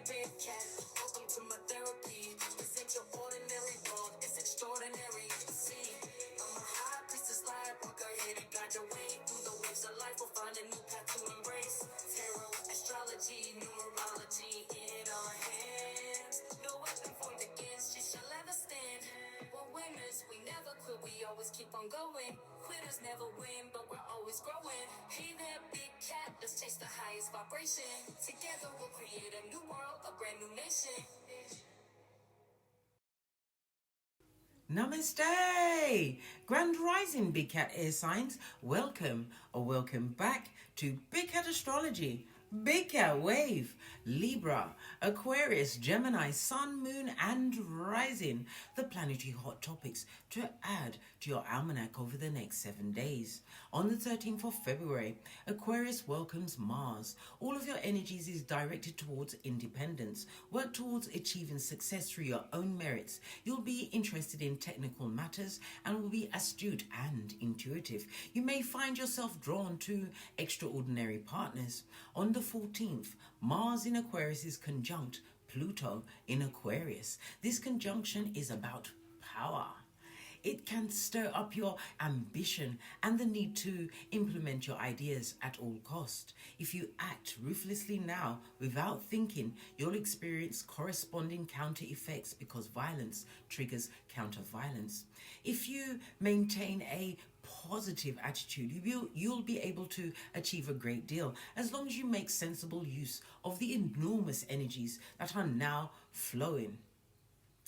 big cat. Welcome to my therapy. This ain't your ordinary world, it's extraordinary. See, I'm a high priestess lightworker, here to guide your way through the waves of life. We'll find a new path to embrace. Tarot, astrology, numerology in our hands. No weapon formed against you shall ever stand. We're winners, we never quit, we always keep on going. Quitters never win, but we're always growing. Hey there, big cat, let's chase the highest vibration. Together we'll create a new world, a brand new nation. Namaste! Grand Rising Big Cat Air Signs, welcome or welcome back to Big Cat Astrology. Big Cat Wave, Libra, Aquarius, Gemini, Sun, Moon and Rising, the planetary hot topics to add to your almanac over the next 7 days. On the 13th of February, Aquarius welcomes Mars. All of your energies is directed towards independence. Work towards achieving success through your own merits. You'll be interested in technical matters and will be astute and intuitive. You may find yourself drawn to extraordinary partners. On the 14th, Mars in Aquarius is conjunct Pluto in Aquarius. This conjunction is about power. It can stir up your ambition and the need to implement your ideas at all cost. If you act ruthlessly now without thinking, you'll experience corresponding counter effects because violence triggers counter violence. If you maintain a positive attitude, you'll be able to achieve a great deal as long as you make sensible use of the enormous energies that are now flowing.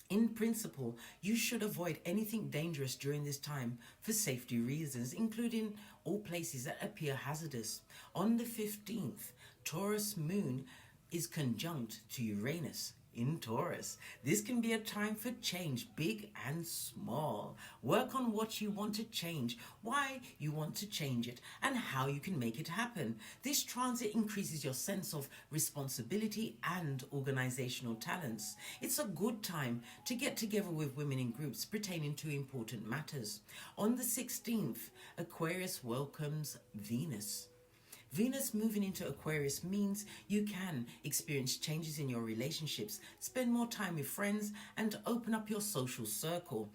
In principle, you should avoid anything dangerous during this time for safety reasons, including all places that appear hazardous. On the 15th, Taurus moon is conjunct to Uranus in Taurus. This can be a time for change, big and small. Work on what you want to change, why you want to change it, and how you can make it happen. This transit increases your sense of responsibility and organizational talents. It's a good time to get together with women in groups pertaining to important matters. On the 16th, Aquarius welcomes Venus. Venus moving into Aquarius means you can experience changes in your relationships, spend more time with friends, and open up your social circle.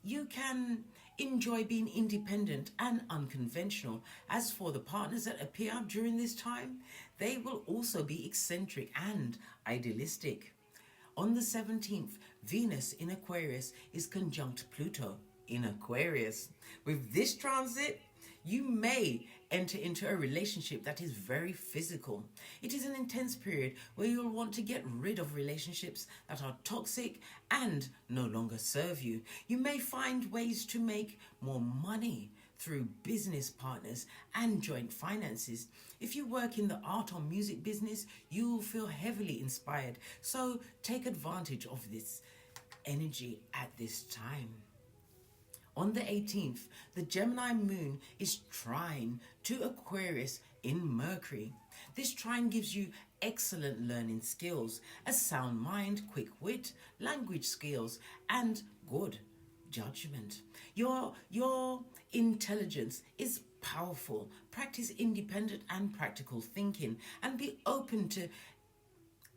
You can enjoy being independent and unconventional. As for the partners that appear during this time, they will also be eccentric and idealistic. On the 17th, Venus in Aquarius is conjunct Pluto in Aquarius. With this transit, you may enter into a relationship that is very physical. It is an intense period where you'll want to get rid of relationships that are toxic and no longer serve you. You may find ways to make more money through business partners and joint finances. If you work in the art or music business, you'll feel heavily inspired. So take advantage of this energy at this time. On the 18th, the Gemini moon is trine to Aquarius in Mercury. This trine gives you excellent learning skills, a sound mind, quick wit, language skills, and good judgment. Your intelligence is powerful. Practice independent and practical thinking and be open to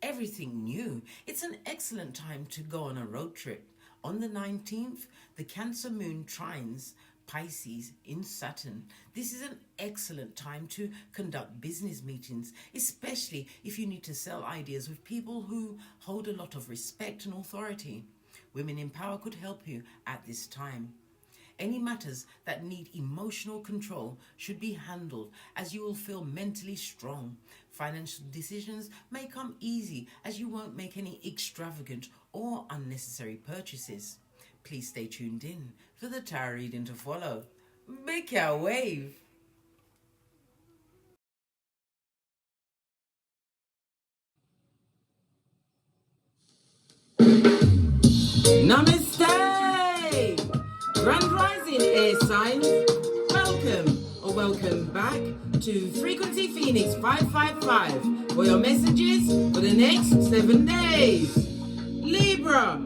everything new. It's an excellent time to go on a road trip. On the 19th, the Cancer moon trines Pisces in Saturn. This is an excellent time to conduct business meetings, especially if you need to sell ideas with people who hold a lot of respect and authority. Women in power could help you at this time. Any matters that need emotional control should be handled as you will feel mentally strong. Financial decisions may come easy as you won't make any extravagant or unnecessary purchases. Please stay tuned in for the tarot reading to follow. Big Cat Wave. Namaste! Grand Rising Air Signs, welcome or welcome back to Frequency Phoenix 555 for your messages for the next 7 days. Libra,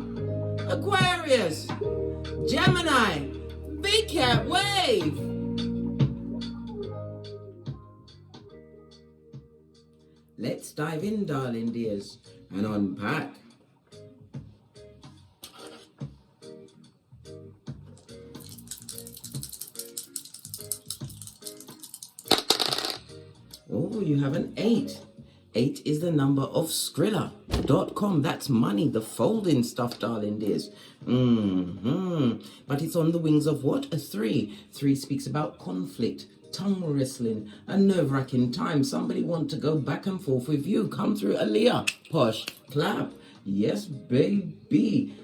Aquarius, Gemini, Big Cat Wave. Let's dive in, darling dears, and unpack. Oh, you have an 8. 8 is the number of Skrilla.com. That's money, the folding stuff, darling dears. But it's on the wings of what? A 3. 3 speaks about conflict, tongue wrestling, a nerve-wracking time. Somebody want to go back and forth with you. Come through, Aaliyah. Posh, clap. Yes, baby.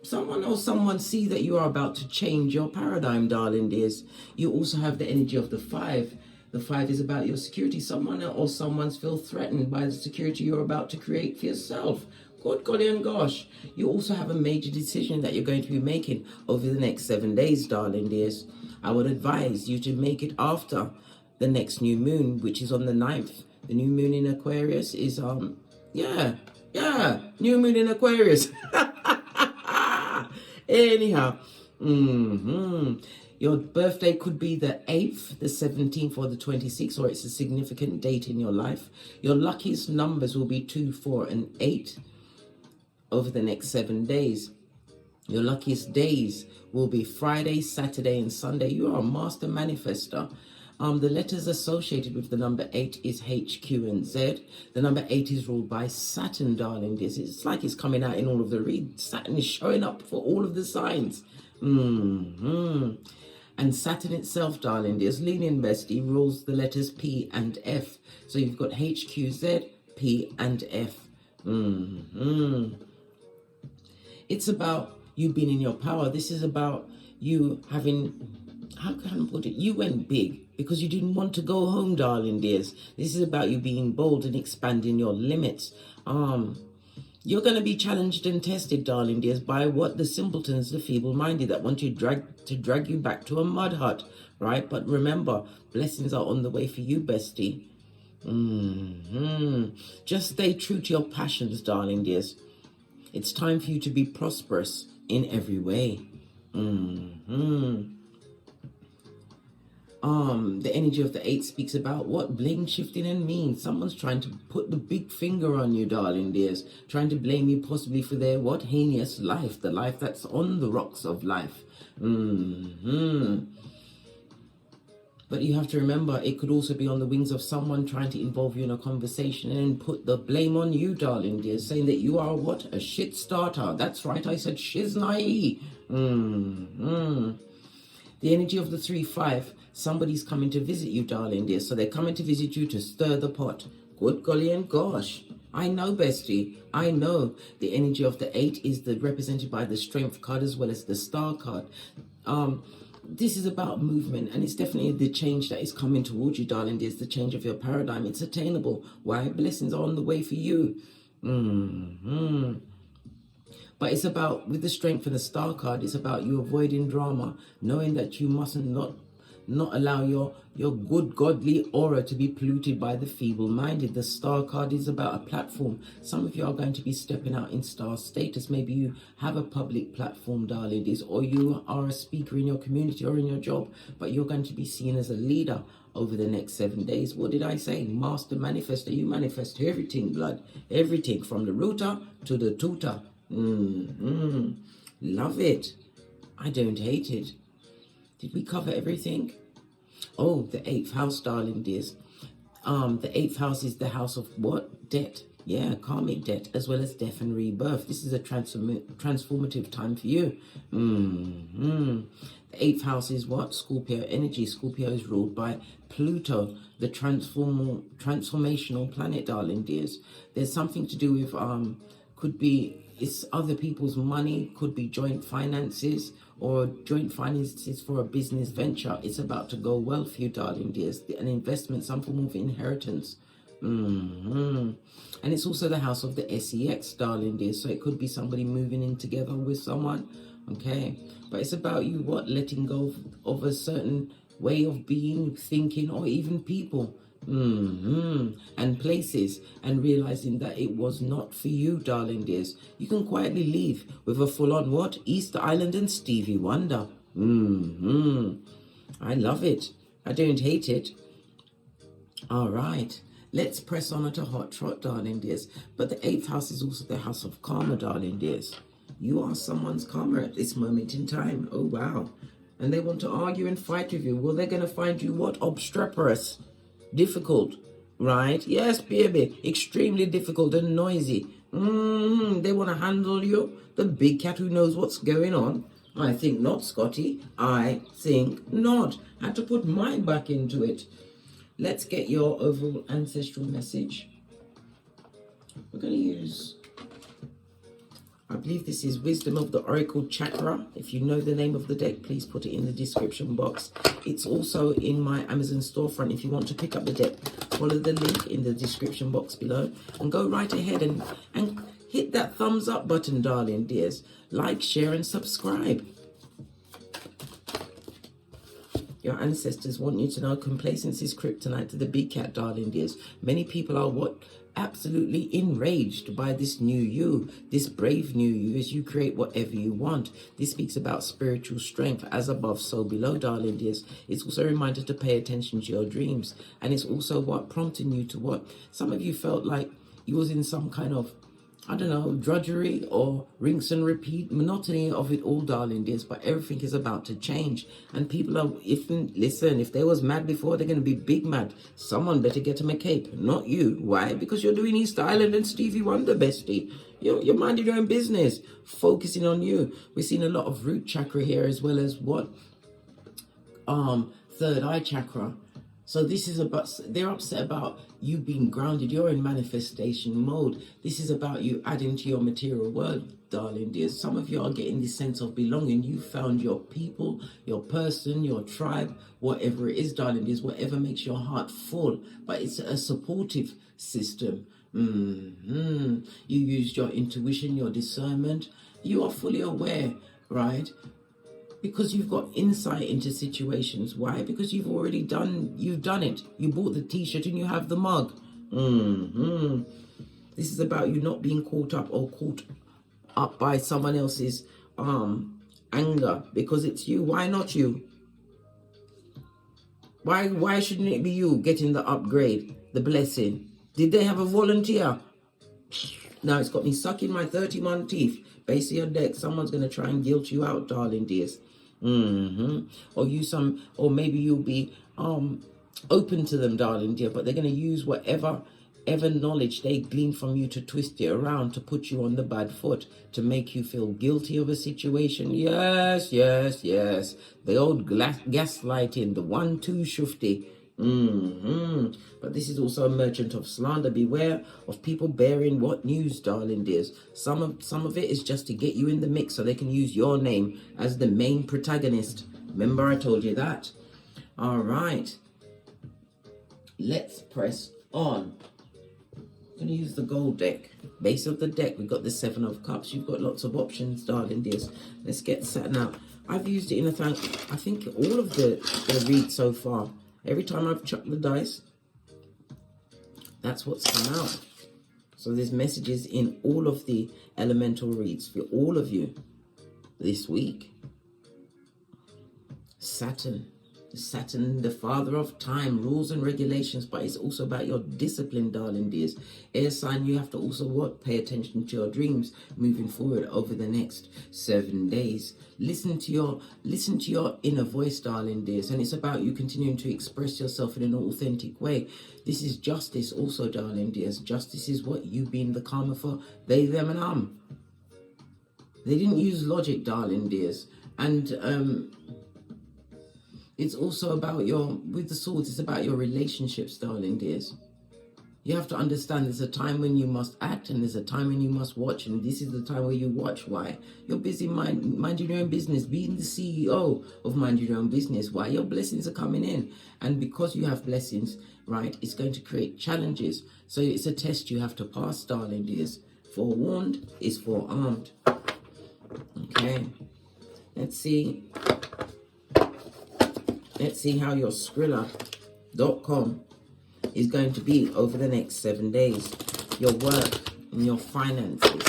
Someone see that you are about to change your paradigm, darling dears. You also have the energy of the 5. The 5 is about your security. Someone's feel threatened by the security you're about to create for yourself. Good golly and gosh. You also have a major decision that you're going to be making over the next 7 days, darling dears. I would advise you to make it after the next new moon, which is on the 9th. The new moon in Aquarius is, new moon in Aquarius. Anyhow, your birthday could be the 8th, the 17th, or the 26th, or it's a significant date in your life. Your luckiest numbers will be 2, 4, and 8 over the next 7 days. Your luckiest days will be Friday, Saturday, and Sunday. You are a master manifester. The letters associated with the number 8 is H, Q, and Z. The number 8 is ruled by Saturn, darling. It's like it's coming out in all of the reads. Saturn is showing up for all of the signs. And Saturn itself, darling, dears, leaning bestie, rules the letters P and F. So you've got H, Q, Z, P, and F. It's about you being in your power. This is about you having, how can I put it? You went big because you didn't want to go home, darling dears. This is about you being bold and expanding your limits. You're going to be challenged and tested, darling dears, by what? The simpletons, the feeble-minded that want to drag you back to a mud hut, right? But remember, blessings are on the way for you, bestie. Just stay true to your passions, darling dears. It's time for you to be prosperous in every way. The energy of the 8 speaks about what? Blame shifting and mean. Someone's trying to put the big finger on you, darling dears. Trying to blame you possibly for their what? Heinous life. The life that's on the rocks of life. But you have to remember, it could also be on the wings of someone trying to involve you in a conversation and put the blame on you, darling dear, saying that you are what? A shit starter. That's right, I said shiznai. The energy of the 3-5, somebody's coming to visit you, darling dear. So they're coming to visit you to stir the pot. Good golly and gosh. I know, bestie. I know. The energy of the 8 is represented by the strength card as well as the star card. This is about movement, and it's definitely the change that is coming towards you, darling. There's the change of your paradigm. It's attainable. Why? Blessings are on the way for you. But it's about, with the strength of the star card, it's about you avoiding drama, knowing that you mustn't not allow your good godly aura to be polluted by the feeble-minded. The star card is about a platform. Some of you are going to be stepping out in star status. Maybe you have a public platform, darling, or you are a speaker in your community or in your job, but you're going to be seen as a leader over the next 7 days. What did I say? Master manifester. You manifest everything, blood. Everything from the rooter to the tutor. Love it. I don't hate it. Did we cover everything? Oh, the 8th house, darling dears. The 8th house is the house of what? Debt. Yeah, karmic debt, as well as death and rebirth. This is a transformative time for you. The 8th house is what? Scorpio energy. Scorpio is ruled by Pluto, the transformational planet, darling dears. There's something to do with, could be, it's other people's money, could be joint finances, or joint finances for a business venture. It's about to go well for you, darling dears. An investment, some form of inheritance. And it's also the house of the SEX, darling dears. So it could be somebody moving in together with someone. Okay. But it's about you, what? Letting go of a certain way of being, thinking, or even people. And places, and realizing that it was not for you, darling dears. You can quietly leave with a full-on what? Easter Island and Stevie Wonder. I love it. I don't hate it. All right. Let's press on at a hot trot, darling dears. But the 8th house is also the house of karma, darling dears. You are someone's karma at this moment in time. Oh, wow. And they want to argue and fight with you. Well, they're going to find you what? Obstreperous. Difficult. Right? Yes, baby. Extremely difficult and noisy. They want to handle you. The big cat who knows what's going on. I think not, Scotty. I think not. Had to put mine back into it. Let's get your overall ancestral message. We're going to use, I believe this is Wisdom of the Oracle Chakra. If you know the name of the deck, please put it in the description box. It's also in my Amazon storefront. If you want to pick up the deck, follow the link in the description box below. And go right ahead and hit that thumbs up button, darling dears. Like, share, and subscribe. Your ancestors want you to know complacency is kryptonite to the big cat, darling dears. Many people are absolutely enraged by this new you, this brave new you, as you create whatever you want. This speaks about spiritual strength, as above, so below, darling dears. It's also a reminder to pay attention to your dreams. And it's also what prompting you to what? Some of you felt like you was in some kind of, I don't know, drudgery or rinse and repeat, monotony of it all, darling dears. But everything is about to change. And people are, if they was mad before, they're going to be big mad. Someone better get them a cape, not you. Why? Because you're doing Easter Island and Stevie Wonder, bestie. You're minding your own business, focusing on you. We're seeing a lot of root chakra here, as well as what? Third eye chakra. So this is about, they're upset about you being grounded. You're in manifestation mode. This is about you adding to your material world, darling dears. Some of you are getting this sense of belonging. You found your people, your person, your tribe, whatever it is, darling dears, whatever makes your heart full. But it's a supportive system. You used your intuition, your discernment. You are fully aware, right? Because you've got insight into situations. Why? Because you've done it. You bought the t-shirt and you have the mug. This is about you not being caught up by someone else's anger, because it's you. Why not you? Why shouldn't it be you getting the upgrade, the blessing? Did they have a volunteer? Now it's got me sucking my 31 teeth. Base of your deck. Someone's going to try and guilt you out, darling dears. Or maybe you'll be open to them, darling dear, but they're going to use whatever knowledge they glean from you to twist it around to put you on the bad foot, to make you feel guilty of a situation. Yes. The old gaslighting, the 1-2 shufti. But this is also a merchant of slander. Beware of people bearing what news, darling dears. Some of it is just to get you in the mix so they can use your name as the main protagonist. Remember I told you that? All right. Let's press on. I'm going to use the gold deck. Base of the deck, we've got the 7 of Cups. You've got lots of options, darling dears. Let's get set now. I've used it in I think all of the reads so far. Every time I've chucked the dice, that's what's come out. So there's messages in all of the elemental reads for all of you this week. Saturn, the father of time, rules and regulations, but it's also about your discipline, darling dears. Air sign, you have to also pay attention to your dreams moving forward over the next 7 days. Listen to your inner voice, darling dears, and it's about you continuing to express yourself in an authentic way. This is justice also, darling dears. Justice is what you being the karma for they, them, and They didn't use logic, darling dears, and it's also about with the swords, it's about your relationships, darling dears. You have to understand there's a time when you must act and there's a time when you must watch. And this is the time where you watch. Why? You're busy minding your own business, being the CEO of minding your own business. Why? Your blessings are coming in. And because you have blessings, right, it's going to create challenges. So it's a test you have to pass, darling dears. Forewarned is forearmed. Okay. Let's see how your Skrilla.com is going to be over the next 7 days. Your work and your finances.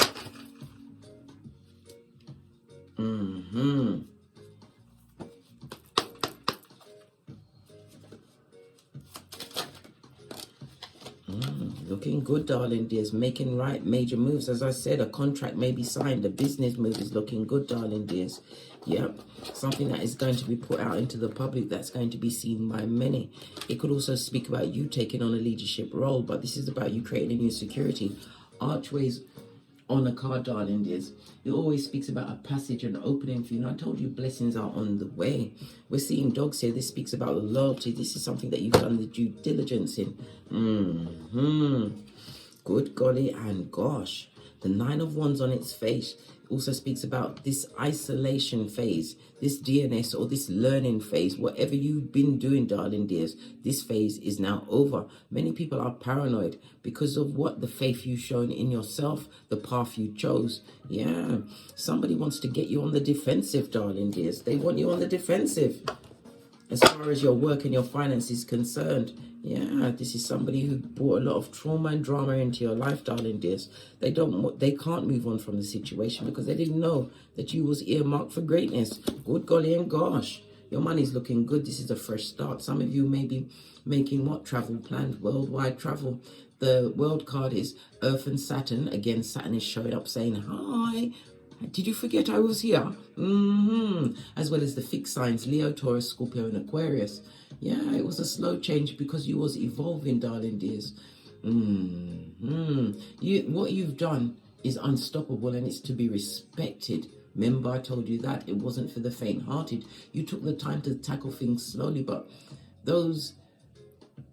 good, darling dears. Making right major moves. As I said, a contract may be signed. A business move is looking good, darling dears. Yep. Something that is going to be put out into the public that's going to be seen by many. It could also speak about you taking on a leadership role, but this is about you creating a new security. Archways on a card, darling dears. It always speaks about a passage and opening for you. And I told you blessings are on the way. We're seeing dogs here. This speaks about loyalty. This is something that you've done the due diligence in. Good golly and gosh. The 9 of Wands on its face also speaks about this isolation phase, this DNS or this learning phase. Whatever you've been doing, darling dears, this phase is now over. Many people are paranoid because of what the faith you've shown in yourself, the path you chose. Yeah, somebody wants to get you on the defensive, darling dears. They want you on the defensive as far as your work and your finance is concerned. Yeah, this is somebody who brought a lot of trauma and drama into your life, darling dears. They can't move on from the situation because they didn't know that you was earmarked for greatness. Good golly and gosh, your money's looking good. This is a fresh start. Some of you may be making what travel plans, worldwide travel. The world card is Earth and Saturn. Again, Saturn is showing up saying hi. Did you forget I was here? As well as the fixed signs, Leo, Taurus, Scorpio, and Aquarius. Yeah, it was a slow change because you was evolving, darling dears. What you've done is unstoppable and it's to be respected. Remember, I told you that it wasn't for the faint-hearted. You took the time to tackle things slowly, but those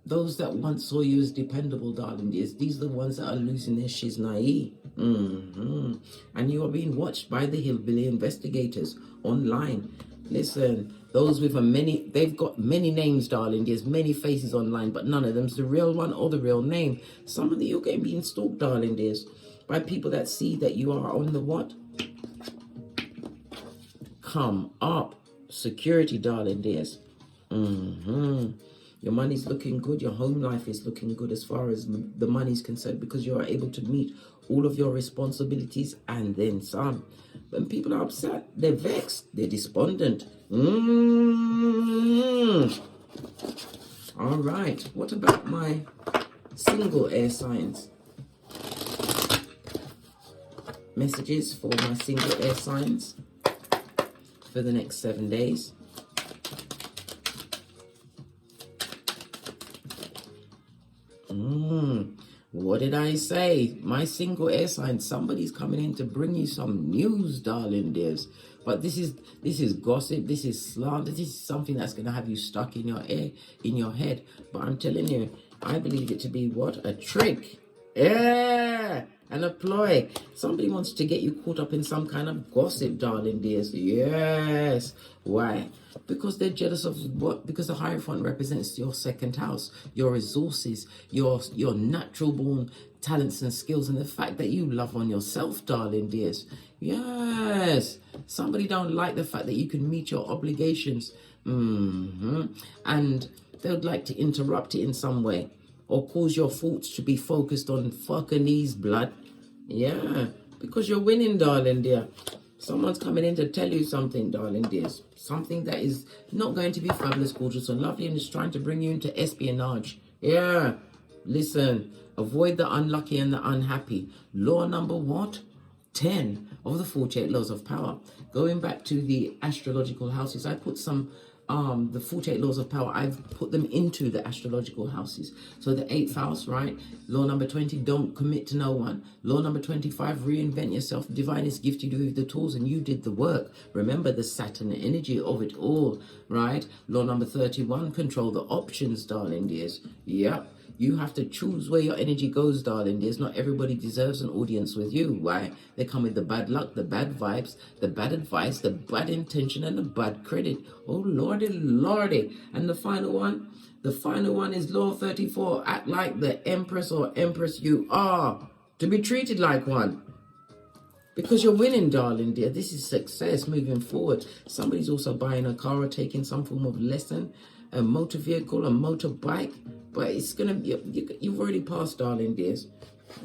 that once saw you as dependable, darling dears, these are the ones that are losing their shiznai. And you are being watched by the hillbilly investigators online. Listen, those with they've got many names, darling. There's many faces online, but none of them's the real one or the real name. Some of you're getting being stalked, darling dears, by people that see that you are on the what? Come up. Security, darling dears. Your money's looking good. Your home life is looking good as far as the money's concerned because you are able to meet all of your responsibilities and then some. When people are upset, they're vexed, they're despondent. All right, what about my single air signs? Messages for my single air signs for the next 7 days. What did I say? My single air sign, somebody's coming in to bring you some news, darling dears. But this is gossip, this is slander, this is something that's going to have you stuck in your head. But I'm telling you, I believe it to be what? A trick. Yeah, and a ploy. Somebody wants to get you caught up in some kind of gossip, darling dears. Yes. Why? Because they're jealous of what? Because the Hierophant represents your second house, your resources, your natural born talents and skills, and the fact that you love on yourself, darling dears. Yes. Somebody don't like the fact that you can meet your obligations. And they would like to interrupt it in some way or cause your thoughts to be focused on fucking these blood. Yeah. Because you're winning, darling dear. Someone's coming in to tell you something, darling dears. Something that is not going to be fabulous, gorgeous, and lovely, and is trying to bring you into espionage. Yeah. Listen. Avoid the unlucky and the unhappy. Law number what? 10 of the 48 laws of power. Going back to the astrological houses, I put some the 48 laws of power, I've put them into the astrological houses. So the 8th house, right? Law number 20, don't commit to no one. Law number 25, reinvent yourself. Divine is gifted you with the tools and you did the work. Remember the Saturn energy of it all, right? Law number 31, control the options, darling dears. Yep. You have to choose where your energy goes, darling dears. Not everybody deserves an audience with you. Why? They come with the bad luck, the bad vibes, the bad advice, the bad intention, and the bad credit. Oh, lordy, lordy. And the final one? The final one is law 34. Act like the empress or empress you are. To be treated like one. Because you're winning, darling dear. This is success moving forward. Somebody's also buying a car or taking some form of lesson. A motor vehicle, a motorbike. But it's going to, you've already passed, darling dears.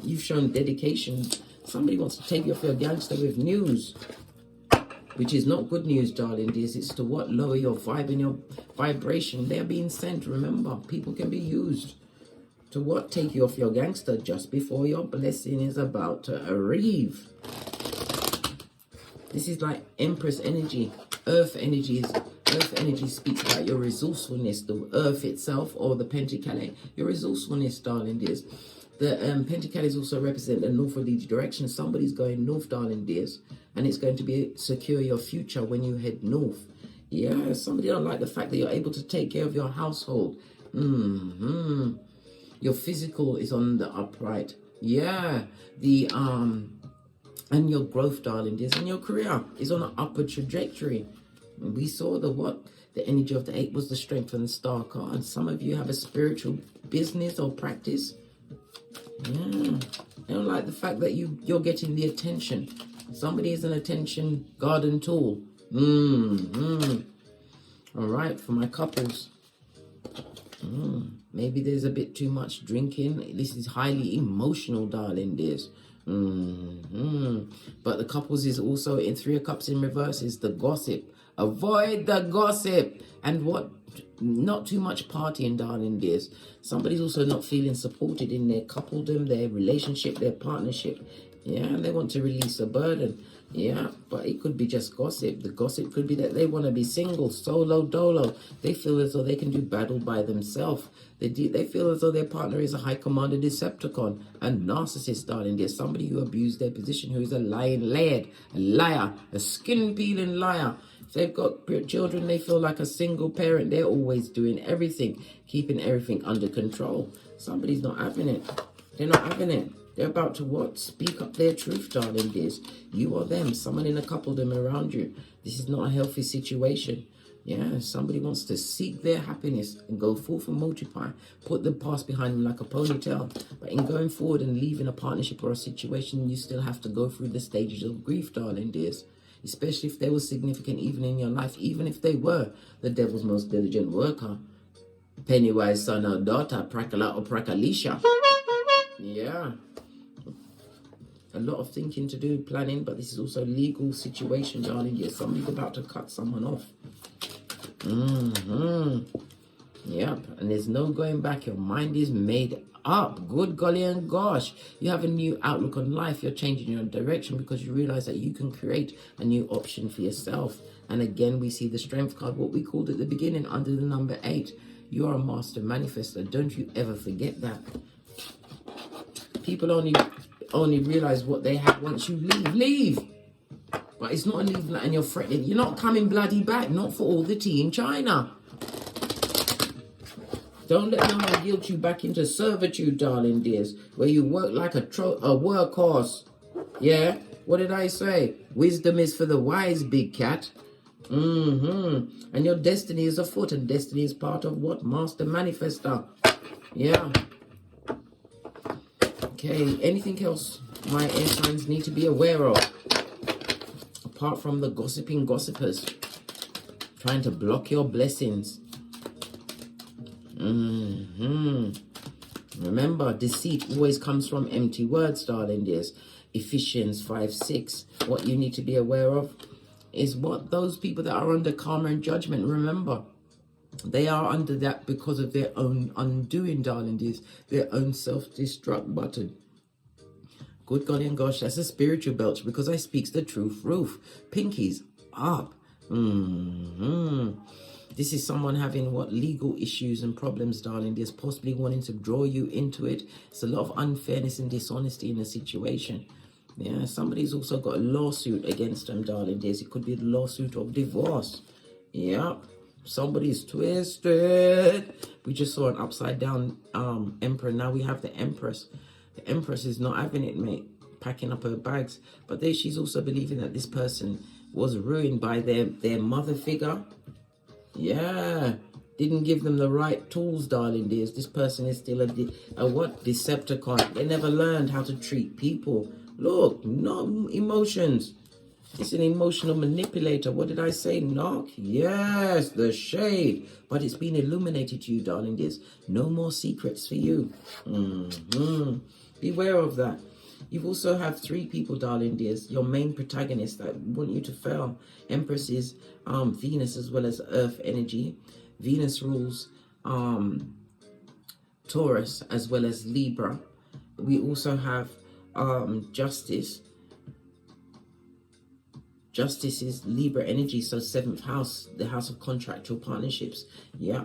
You've shown dedication. Somebody wants to take you off your gangster with news, which is not good news, darling dears. It's to what? Lower your vibe and your vibration. They're being sent, remember. People can be used. to what? Take you off your gangster just before your blessing is about to arrive. This is like Empress energy, Earth energies. Earth energy speaks about your resourcefulness, the Earth itself, or the Pentacles. Your resourcefulness, darling dears. The Pentacles also represent the northerly direction. Somebody's going north, darling dears, and it's going to be secure your future when you head north. Yeah, somebody don't like the fact that you're able to take care of your household. Your physical is on the upright. Yeah, the and your growth, darling dears, and your career is on an upward trajectory. And we saw the energy of the 8 was the strength and the star card. Some of you have a spiritual business or practice. Yeah, I don't like the fact that you're getting the attention. Somebody is an attention garden tool. All right, for my couples. Maybe there's a bit too much drinking. This is highly emotional, darling dears. But the couples is also in 3 of Cups in reverse is the gossip. Avoid the gossip. And what? Not too much partying, darling dears. Somebody's also not feeling supported in their coupledom, their relationship, their partnership. Yeah, and they want to release a burden. Yeah, but it could be just gossip. The gossip could be that they want to be single, solo, dolo. They feel as though they can do battle by themselves. They feel as though their partner is a high commander Decepticon, a narcissist, darling. There's somebody who abused their position, who is a lying lad, a liar, a skin-peeling liar. If they've got children, they feel like a single parent. They're always doing everything, keeping everything under control. Somebody's not having it. They're not having it. They're about to what? Speak up their truth, darling dears. You or them, someone in a coupledom around you. This is not a healthy situation. Yeah, somebody wants to seek their happiness and go forth and multiply. Put the past behind them like a ponytail. But in going forward and leaving a partnership or a situation, you still have to go through the stages of grief, darling dears. Especially if they were significant even in your life. Even if they were the devil's most diligent worker. Pennywise son or daughter, Prakala or Prakalisha. Yeah. A lot of thinking to do, planning, but this is also a legal situation, darling. Yeah, somebody's about to cut someone off. Yep, and there's no going back. Your mind is made up. Good golly and gosh. You have a new outlook on life. You're changing your direction because you realize that you can create a new option for yourself. And again, we see the strength card, what we called at the beginning, under the number 8. You are a master manifester. Don't you ever forget that. People only realize what they have once you leave. But it's not a leave and you're threatening. You're not coming bloody back. Not for all the tea in China. Don't let no one guilt you back into servitude, darling dears, where you work like a workhorse. Yeah? What did I say? Wisdom is for the wise, big cat. And your destiny is afoot, and destiny is part of what? Master Manifester. Yeah. Okay, anything else my air signs need to be aware of? Apart from the gossiping gossipers trying to block your blessings. Remember, deceit always comes from empty words, darling dears. Ephesians 5:6. What you need to be aware of is what those people that are under karma and judgment, remember, they are under that because of their own undoing, darling dears. Their own self-destruct button. Good golly and gosh, that's a spiritual belch because I speaks the truth roof. Pinkies up. This is someone having what? Legal issues and problems, darling. There's possibly wanting to draw you into it. It's a lot of unfairness and dishonesty in the situation. Yeah, somebody's also got a lawsuit against them, darling. It could be the lawsuit of divorce. Yeah, somebody's twisted. We just saw an upside down emperor. Now we have the empress. The empress is not having it, mate. Packing up her bags. But she's also believing that this person was ruined by their mother figure. Yeah, didn't give them the right tools, darling dears. This person is still a what? Decepticon. They never learned how to treat people. Look, no emotions. It's an emotional manipulator. What did I say? Knock? Yes, the shade. But it's been illuminated to you, darling dears. No more secrets for you. Beware of that. You've also have 3 people, darling dears, your main protagonists that want you to fail. Empress is Venus as well as Earth energy. Venus rules Taurus, as well as Libra. We also have Justice. Justice is Libra energy, so 7th house, the house of contractual partnerships. Yeah,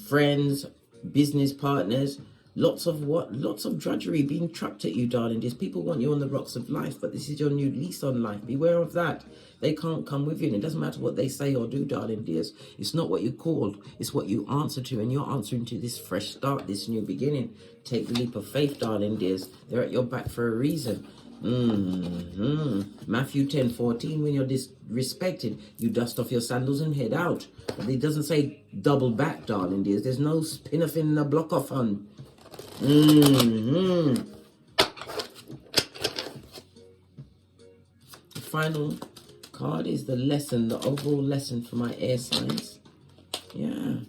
friends, business partners, lots of what? Lots of drudgery being trapped at you, darling. These people want you on the rocks of life, but this is your new lease on life. Beware of that. They can't come with you, and it doesn't matter what they say or do, darling dears. It's not what you called, it's what you answer to, and you're answering to this fresh start, this new beginning. Take the leap of faith, darling dears. They're at your back for a reason. Matthew 10:14, when you're disrespected, you dust off your sandals and head out. But it doesn't say double back, darling dears. There's no spin off in the block off on. The final card is the lesson, the overall lesson for my air signs. Yeah,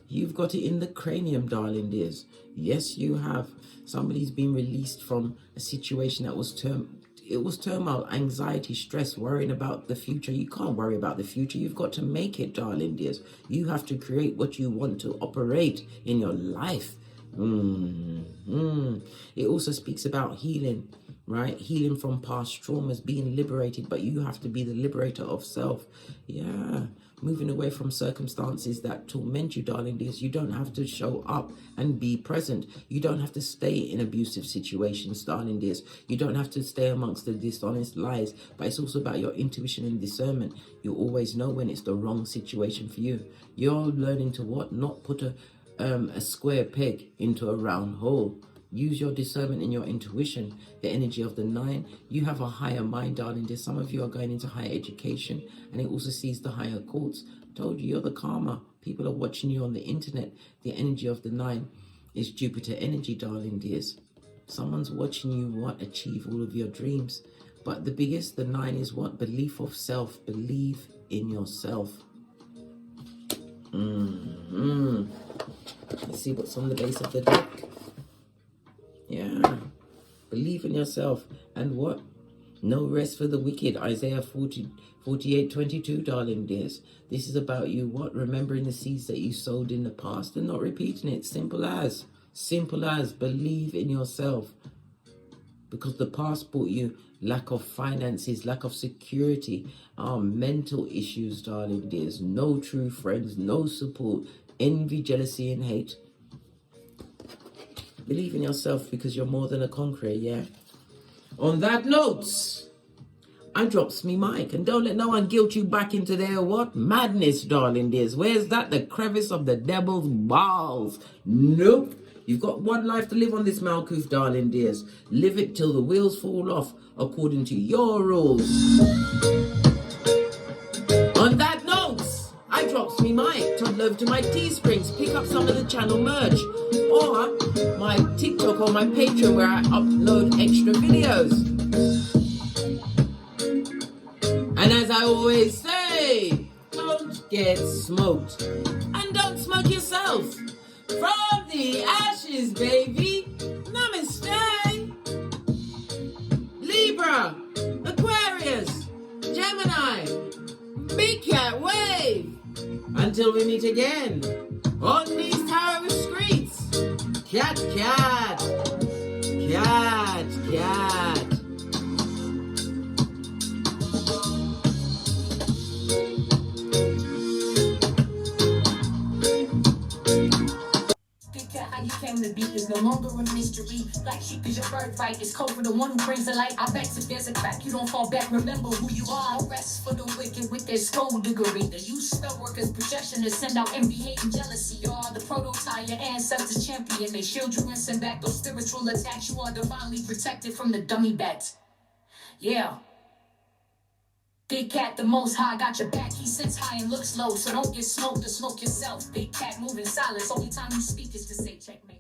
you've got it in the cranium, darling dears. Yes, you have. Somebody's been released from a situation that was turmoil, anxiety, stress, worrying about the future. You can't worry about the future. You've got to make it, darling dears. You have to create what you want to operate in your life. It also speaks about healing, right? Healing from past traumas, being liberated, but you have to be the liberator of self. Yeah, moving away from circumstances that torment you, darling dears. You don't have to show up and be present. You don't have to stay in abusive situations, darling dears. You don't have to stay amongst the dishonest lies, but it's also about your intuition and discernment. You always know when it's the wrong situation for you. You're learning to what? Not put a square peg into a round hole. Use your discernment and your intuition, the energy of the 9. You have a higher mind, darling dear. Some of you are going into higher education, and it also sees the higher courts. Told you, you're the karma. People are watching you on the internet. The energy of the 9 is Jupiter energy, darling dears. Someone's watching you achieve all of your dreams. But the biggest, the 9 is what? Belief of self. Believe in yourself. Let's see what's on the base of the deck. Yeah, believe in yourself. And what? No rest for the wicked. Isaiah 48:22, darling dears. This is about you, what? Remembering the seeds that you sowed in the past and not repeating it. Simple as. Believe in yourself. Because the past brought you lack of finances, lack of security, mental issues, darling dears. No true friends, no support, envy, jealousy, and hate. Believe in yourself because you're more than a conqueror, yeah? On that note, I drops me mic, and don't let no one guilt you back into their what? Madness, darling dears. Where's that? The crevice of the devil's balls. Nope. You've got one life to live on this Malkuth, darling dears. Live it till the wheels fall off according to your rules. On that note, I drops me mic. Toddle over to my Teesprings, pick up some of the channel merch, or my TikTok or my Patreon where I upload extra videos. And as I always say, don't get smoked. And don't smoke yourself. From the ashes, baby. Namaste. Libra, Aquarius, Gemini, Big Cat Wave. Until we meet again on these tarot streets. Cat, cat, cat, cat. The beat is no longer a mystery. Black sheep is your birthright. It's code for the one who brings the light. I bet if there's a crack, you don't fall back. Remember who you are. No rest for the wicked with their skullduggery. The use spell workers' projection to send out envy, hate, and jealousy. You are the prototype, your ancestors champion. They shield you and send back those spiritual attacks. You are divinely protected from the dummy bats. Yeah. Big Cat, the most high, got your back. He sits high and looks low, so don't get smoked or smoke yourself. Big Cat moving silence. Only time you speak is to say checkmate.